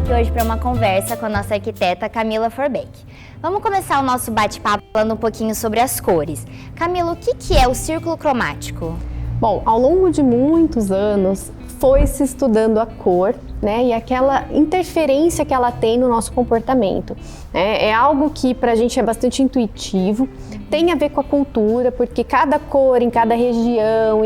aqui hoje para uma conversa com a nossa arquiteta Camila Forbeck. Vamos começar o nosso bate-papo falando um pouquinho sobre as cores. Camila, o que é o círculo cromático? Bom, ao longo de muitos anos foi se estudando a cor, né, e aquela interferência que ela tem no nosso comportamento. É algo que pra gente é bastante intuitivo, tem a ver com a cultura, porque cada cor, em cada região,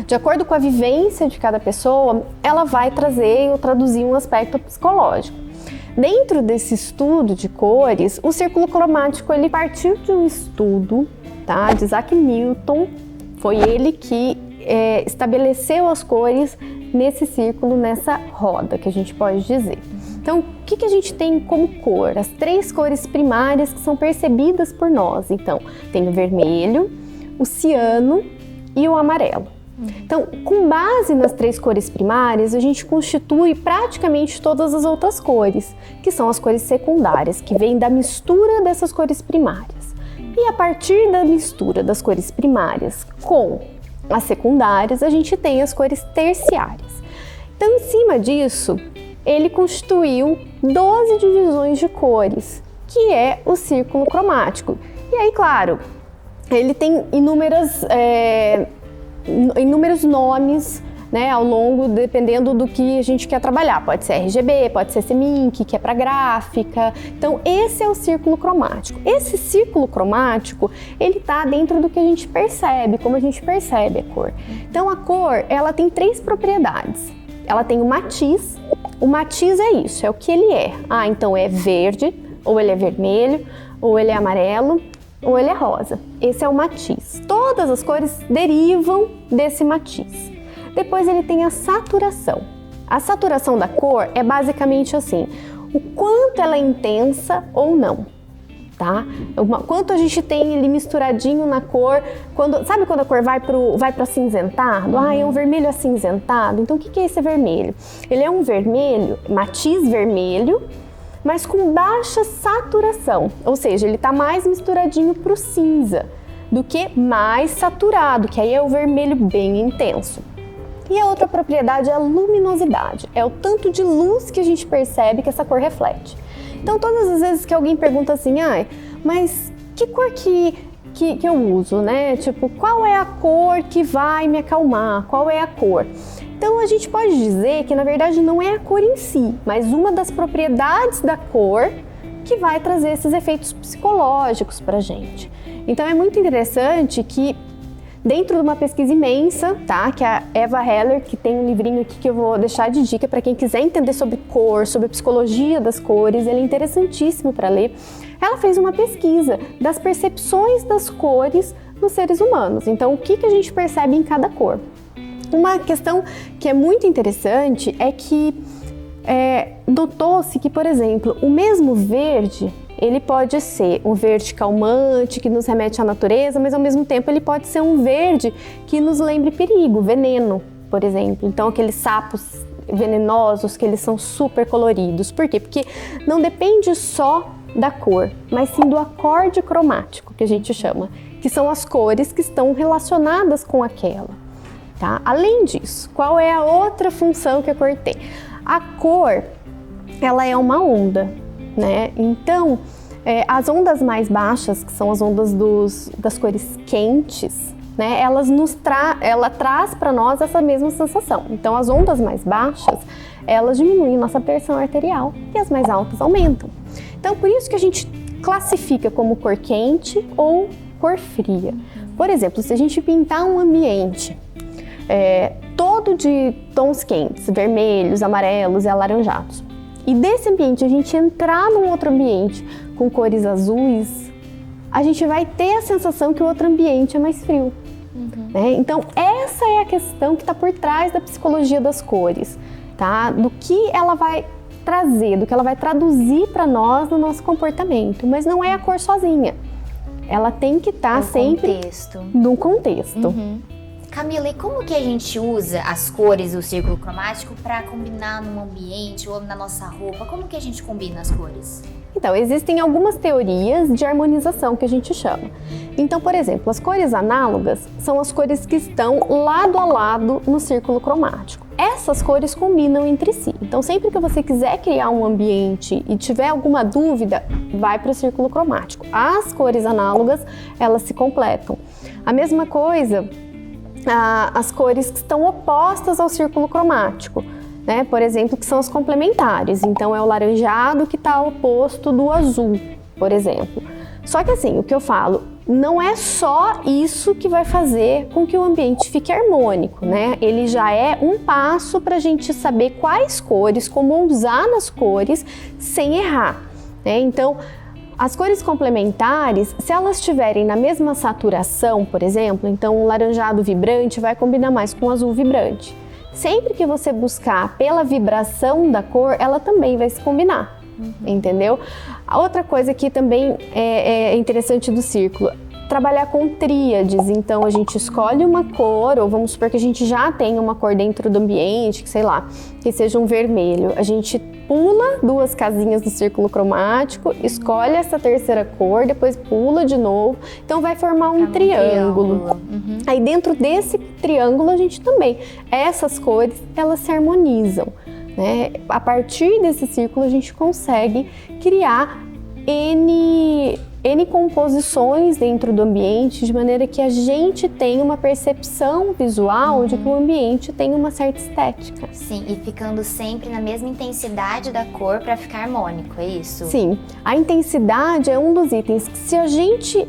de acordo com a vivência de cada pessoa, ela vai trazer ou traduzir um aspecto psicológico. Dentro desse estudo de cores, o círculo cromático ele partiu de um estudo, tá, de Isaac Newton. Foi ele que estabeleceu as cores nesse círculo, nessa roda, que a gente pode dizer. Então, o que a gente tem como cor? As 3 cores primárias que são percebidas por nós. Então, tem o vermelho, o ciano e o amarelo. Então, com base nas 3 cores primárias, a gente constitui praticamente todas as outras cores, que são as cores secundárias, que vêm da mistura dessas cores primárias. E a partir da mistura das cores primárias com as secundárias, a gente tem as cores terciárias. Então, em cima disso, ele constituiu 12 divisões de cores, que é o círculo cromático. E aí, claro, ele tem inúmeros nomes, né, ao longo, dependendo do que a gente quer trabalhar. Pode ser RGB, pode ser CMYK, que é para gráfica. Então, esse é o círculo cromático. Esse círculo cromático, ele tá dentro do que a gente percebe, como a gente percebe a cor. Então, a cor, ela tem 3 propriedades. Ela tem o matiz. O matiz é isso, é o que ele é. Então é verde, ou ele é vermelho, ou ele é amarelo, ou ele é rosa. Esse é o matiz. Todas as cores derivam desse matiz. Depois ele tem a saturação. A saturação da cor é basicamente assim, o quanto ela é intensa ou não, tá? Quanto a gente tem ali misturadinho na cor, sabe quando a cor vai para acinzentado? É um vermelho acinzentado. Então o que é esse vermelho? Ele é um vermelho, matiz vermelho, mas com baixa saturação, ou seja, ele está mais misturadinho para o cinza do que mais saturado, que aí é o vermelho bem intenso. E a outra propriedade é a luminosidade, é o tanto de luz que a gente percebe que essa cor reflete. Então, todas as vezes que alguém pergunta assim, mas que cor que eu uso, né? Tipo, qual é a cor que vai me acalmar? Qual é a cor? Então, a gente pode dizer que, na verdade, não é a cor em si, mas uma das propriedades da cor que vai trazer esses efeitos psicológicos pra gente. Então, é muito interessante que dentro de uma pesquisa imensa, tá? Que é a Eva Heller, que tem um livrinho aqui que eu vou deixar de dica para quem quiser entender sobre cor, sobre a psicologia das cores, ele é interessantíssimo para ler. Ela fez uma pesquisa das percepções das cores nos seres humanos. Então, o que a gente percebe em cada cor? Uma questão que é muito interessante é que notou-se que, por exemplo, o mesmo verde, ele pode ser um verde calmante, que nos remete à natureza, mas ao mesmo tempo ele pode ser um verde que nos lembre perigo, veneno, por exemplo. Então, aqueles sapos venenosos, que eles são super coloridos. Por quê? Porque não depende só da cor, mas sim do acorde cromático, que a gente chama, que são as cores que estão relacionadas com aquela. Tá? Além disso, qual é a outra função que a cor tem? A cor, ela é uma onda, né? Então, as ondas mais baixas, que são as ondas das cores quentes, né? Ela traz para nós essa mesma sensação. Então, as ondas mais baixas, elas diminuem nossa pressão arterial e as mais altas aumentam. Então, por isso que a gente classifica como cor quente ou cor fria. Por exemplo, se a gente pintar um ambiente todo de tons quentes, vermelhos, amarelos e alaranjados, e desse ambiente a gente entrar num outro ambiente com cores azuis, a gente vai ter a sensação que o outro ambiente é mais frio. Né? Então, essa é a questão que está por trás da psicologia das cores, tá? Do que ela vai trazer, do que ela vai traduzir para nós no nosso comportamento. Mas não é a cor sozinha. Ela tem que estar sempre no contexto. Camila, e como que a gente usa as cores do círculo cromático para combinar num ambiente ou na nossa roupa? Como que a gente combina as cores? Então, existem algumas teorias de harmonização que a gente chama. Então, por exemplo, as cores análogas são as cores que estão lado a lado no círculo cromático. Essas cores combinam entre si. Então, sempre que você quiser criar um ambiente e tiver alguma dúvida, vai para o círculo cromático. As cores análogas, elas se completam. A mesma coisa, as cores que estão opostas ao círculo cromático, né? Por exemplo, que são as complementares. Então, é o laranjado que está oposto do azul, por exemplo. Só que assim, o que eu falo, não é só isso que vai fazer com que o ambiente fique harmônico, né? Ele já é um passo para a gente saber quais cores, como usar nas cores sem errar, né? Então, as cores complementares, se elas estiverem na mesma saturação, por exemplo, então o laranjado vibrante vai combinar mais com o azul vibrante. Sempre que você buscar pela vibração da cor, ela também vai se combinar. Entendeu? A outra coisa que também é interessante do círculo, trabalhar com tríades. Então a gente escolhe uma cor, ou vamos supor que a gente já tem uma cor dentro do ambiente, que sei lá, que seja um vermelho. A gente pula 2 casinhas do círculo cromático, escolhe essa terceira cor, depois pula de novo. Então vai formar um triângulo. Aí dentro desse triângulo a gente também, essas cores, elas se harmonizam. Né? A partir desse círculo a gente consegue criar N composições dentro do ambiente, de maneira que a gente tenha uma percepção visual de que o ambiente tem uma certa estética. Sim, e ficando sempre na mesma intensidade da cor para ficar harmônico, é isso? Sim, a intensidade é um dos itens que, se a gente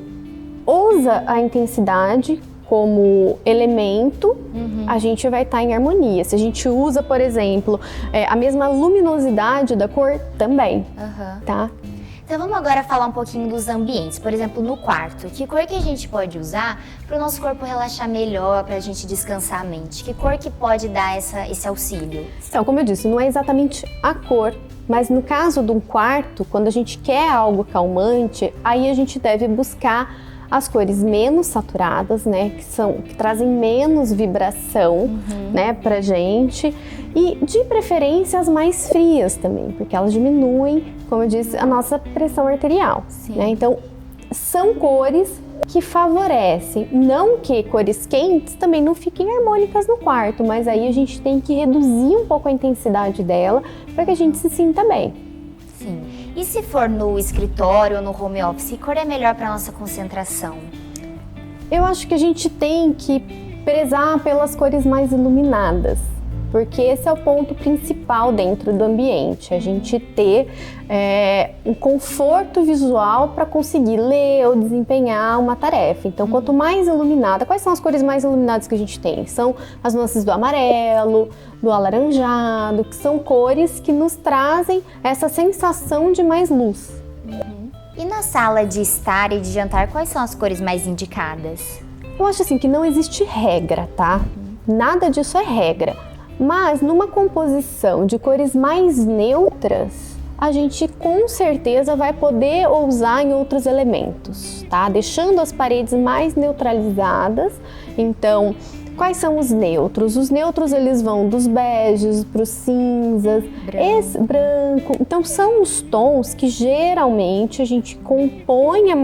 usa a intensidade como elemento, a gente vai estar em harmonia. Se a gente usa, por exemplo, a mesma luminosidade da cor, também, tá? Então vamos agora falar um pouquinho dos ambientes. Por exemplo, no quarto, que cor que a gente pode usar para o nosso corpo relaxar melhor, para a gente descansar a mente? Que cor que pode dar esse auxílio? Então, como eu disse, não é exatamente a cor, mas no caso de um quarto, quando a gente quer algo calmante, aí a gente deve buscar as cores menos saturadas, né, que trazem menos vibração, né, pra gente, e de preferência as mais frias também, porque elas diminuem, como eu disse, a nossa pressão arterial, né? Então, são cores que favorecem, não que cores quentes também não fiquem harmônicas no quarto, mas aí a gente tem que reduzir um pouco a intensidade dela para que a gente se sinta bem. Sim. E se for no escritório ou no home office, que cor é melhor para nossa concentração? Eu acho que a gente tem que prezar pelas cores mais iluminadas, porque esse é o ponto principal dentro do ambiente, a gente ter um conforto visual para conseguir ler ou desempenhar uma tarefa. Então, quanto mais iluminada, quais são as cores mais iluminadas que a gente tem? São as nuances do amarelo, do alaranjado, que são cores que nos trazem essa sensação de mais luz. E na sala de estar e de jantar, quais são as cores mais indicadas? Eu acho assim que não existe regra, tá? Nada disso é regra. Mas numa composição de cores mais neutras, a gente com certeza vai poder usar em outros elementos, tá? Deixando as paredes mais neutralizadas. Então, quais são os neutros? Os neutros, eles vão dos beges para os cinzas, branco. Então, são os tons que geralmente a gente compõe a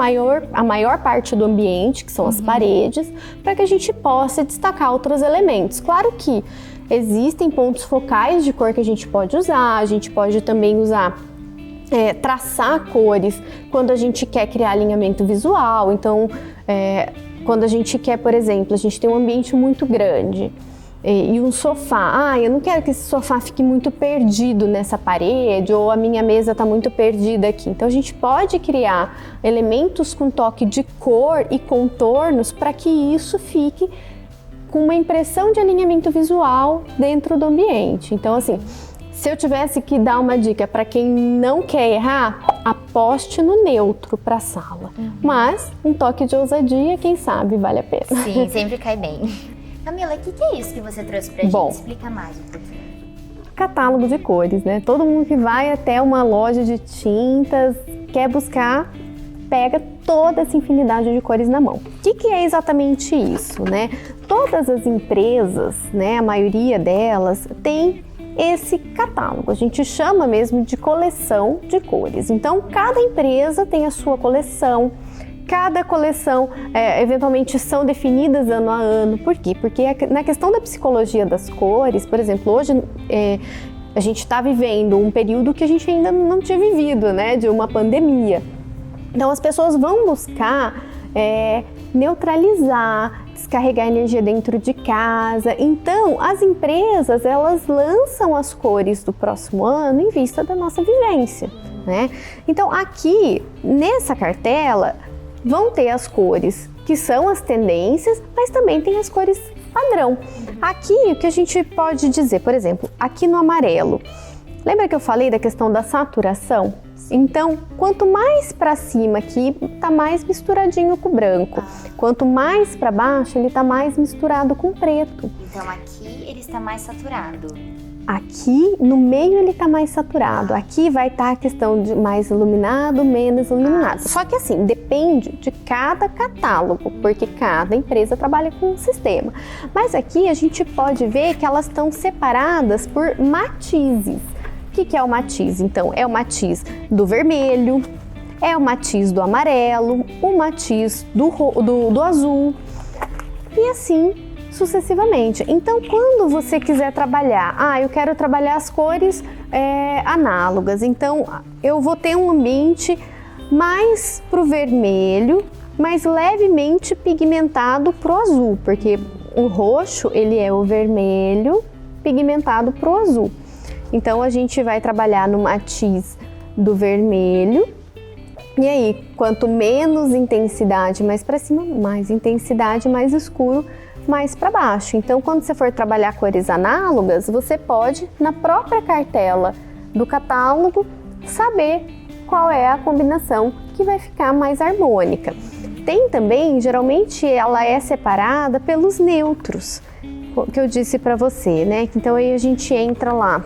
maior parte do ambiente, que são as paredes, para que a gente possa destacar outros elementos. Claro que existem pontos focais de cor que a gente pode usar, a gente pode também usar, traçar cores quando a gente quer criar alinhamento visual. Então, quando a gente quer, por exemplo, a gente tem um ambiente muito grande e um sofá, eu não quero que esse sofá fique muito perdido nessa parede, ou a minha mesa está muito perdida aqui. Então a gente pode criar elementos com toque de cor e contornos para que isso fique com uma impressão de alinhamento visual dentro do ambiente. Então, assim, se eu tivesse que dar uma dica para quem não quer errar, aposte no neutro para a sala. Mas um toque de ousadia, quem sabe, vale a pena. Sim, sempre cai bem. Camila, o que é isso que você trouxe pra gente? Explica mais um pouquinho. Catálogo de cores, né? Todo mundo que vai até uma loja de tintas, quer buscar, pega toda essa infinidade de cores na mão. O que é exatamente isso, né? Todas as empresas, né, a maioria delas, tem esse catálogo. A gente chama mesmo de coleção de cores. Então, cada empresa tem a sua coleção. Cada coleção, eventualmente, são definidas ano a ano. Por quê? Porque na questão da psicologia das cores, por exemplo, hoje a gente está vivendo um período que a gente ainda não tinha vivido, né? De uma pandemia. Então, as pessoas vão buscar neutralizar, descarregar energia dentro de casa. Então, as empresas, elas lançam as cores do próximo ano em vista da nossa vivência, né? Então, aqui, nessa cartela, vão ter as cores que são as tendências, mas também tem as cores padrão. Aqui, o que a gente pode dizer, por exemplo, aqui no amarelo, lembra que eu falei da questão da saturação? Então, quanto mais para cima aqui, tá mais misturadinho com o branco. Quanto mais para baixo, ele tá mais misturado com o preto. Então, aqui ele está mais saturado. Aqui, no meio, ele tá mais saturado. Aqui vai estar a questão de mais iluminado, menos iluminado. Só que assim, depende de cada catálogo, porque cada empresa trabalha com um sistema. Mas aqui a gente pode ver que elas estão separadas por matizes. O que é o matiz? Então, é o matiz do vermelho, é o matiz do amarelo, o matiz do azul e assim sucessivamente. Então, quando você quiser trabalhar, eu quero trabalhar as cores análogas, então eu vou ter um ambiente mais pro vermelho, mas levemente pigmentado pro azul, porque o roxo, ele é o vermelho pigmentado pro azul. Então, a gente vai trabalhar no matiz do vermelho. E aí, quanto menos intensidade mais para cima, mais intensidade, mais escuro, mais para baixo. Então, quando você for trabalhar cores análogas, você pode, na própria cartela do catálogo, saber qual é a combinação que vai ficar mais harmônica. Tem também, geralmente, ela é separada pelos neutros, que eu disse para você, né? Então, aí a gente entra lá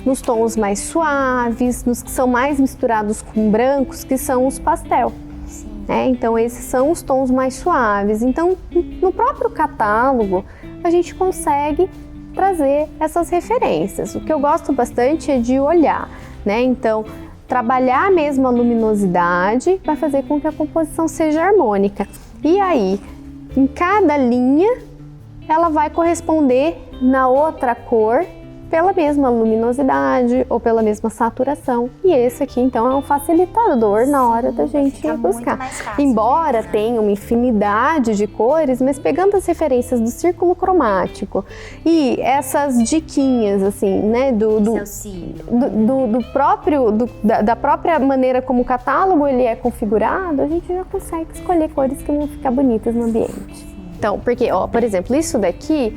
nos tons mais suaves, nos que são mais misturados com brancos, que são os pastel. Então, esses são os tons mais suaves. Então, no próprio catálogo, a gente consegue trazer essas referências. O que eu gosto bastante é de olhar, né? Então, trabalhar mesmo a luminosidade vai fazer com que a composição seja harmônica. E aí, em cada linha, ela vai corresponder na outra cor pela mesma luminosidade ou pela mesma saturação. E esse aqui, então, é um facilitador na hora da gente buscar. Embora tenha uma infinidade de cores, mas pegando as referências do círculo cromático e essas diquinhas, assim, né, da própria maneira como o catálogo ele é configurado, a gente já consegue escolher cores que vão ficar bonitas no ambiente. Então, porque, por exemplo, isso daqui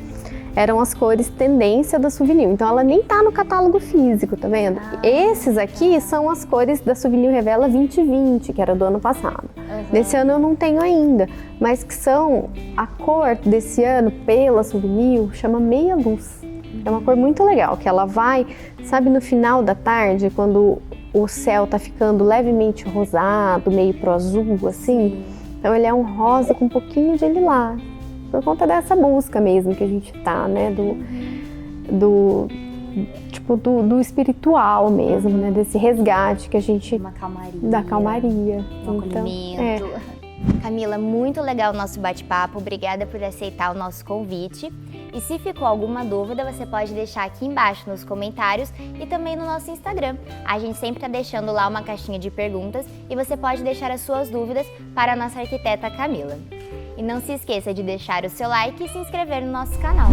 eram as cores tendência da Souvenir. Então, ela nem tá no catálogo físico, tá vendo? Esses aqui são as cores da Souvenir Revela 2020, que era do ano passado. Desse ano eu não tenho ainda, mas que são a cor desse ano pela Souvenir, chama Meia Luz. É uma cor muito legal, que ela vai, sabe, no final da tarde, quando o céu tá ficando levemente rosado, meio pro azul, assim. Então, ele é um rosa com um pouquinho de lilás. Por conta dessa busca mesmo que a gente tá, né, do espiritual mesmo, né, desse resgate que a gente... Uma calmaria. Da calmaria. Um acolhimento. Camila, muito legal o nosso bate-papo, obrigada por aceitar o nosso convite. E se ficou alguma dúvida, você pode deixar aqui embaixo nos comentários e também no nosso Instagram. A gente sempre está deixando lá uma caixinha de perguntas e você pode deixar as suas dúvidas para a nossa arquiteta Camila. E não se esqueça de deixar o seu like e se inscrever no nosso canal.